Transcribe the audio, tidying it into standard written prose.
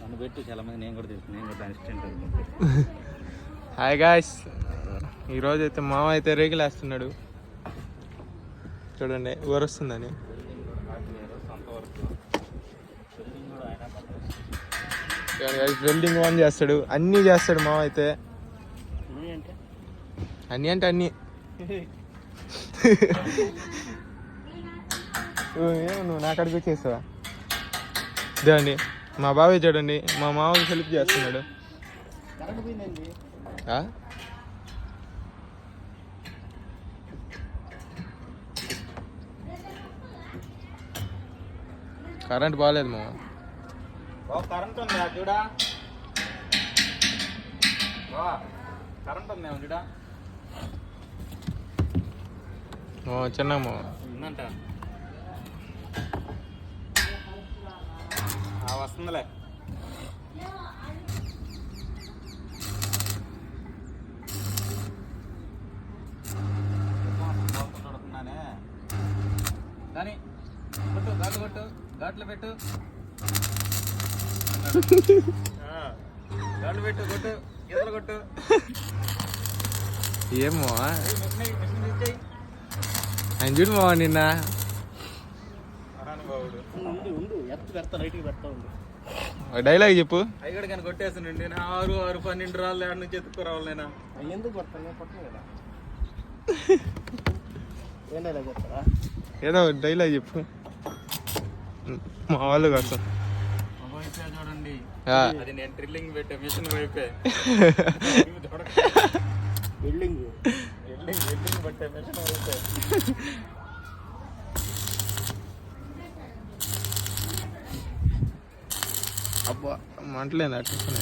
నన్ను పెట్టు చాలా మంది, నేను కూడా తెలుసు, నేను కూడా అసిస్టెంట్. హాయ్ గాయ్స్, ఈరోజు అయితే మామ అయితే రేగులు వేస్తున్నాడు చూడండి, ఊరొస్తుందని. వెల్డింగ్ ఆన్ చేస్తాడు, అన్నీ చేస్తాడు మామ అయితే. అన్నీ అంటే అన్నీ. నువ్వు నా కడికి వచ్చేస్తావా? ఇదండి మా బాబాయ్ చూడండి, మా మామకి హెల్ప్ చేస్తున్నాడు. కరెంట్ బాగాలేదు మామ. కరెంట్ ఉందా చూడా, కరెంట్ ఉందేమో చూడా. చిన్న మామ ఉందంట, వస్తుందిలే. చూడుతున్నానే కానీ కొట్టు, ఘాట్లు కొట్టు, ఘాట్లు పెట్టు, ఘాట్లు పెట్టు, కొట్టు, ఎదురు కొట్టు. ఏమో ఆయన చూడు మావా నిన్న. డైలాగ్ చెప్పు. అయ్యగడ కానీ కొట్టేస్తానండి, 6 6 12 రాళ్ళు ఆడ నుంచి ఎత్తుకురావాలి. నేను ఎందుకు కొడతాను, కొట్టను కదా. ఏం డైలాగ్ కొడతారా? ఏదో డైలాగ్ చెప్పు మా వాళ్ళు కోసం. చూడండి, అది నేను డ్రిల్లింగ్ పెట్టే మిషన్ వైపే. వెల్డింగ్ పెట్టే మిషన్ వైపే. అబ్బా మంటలేదు అట్లా.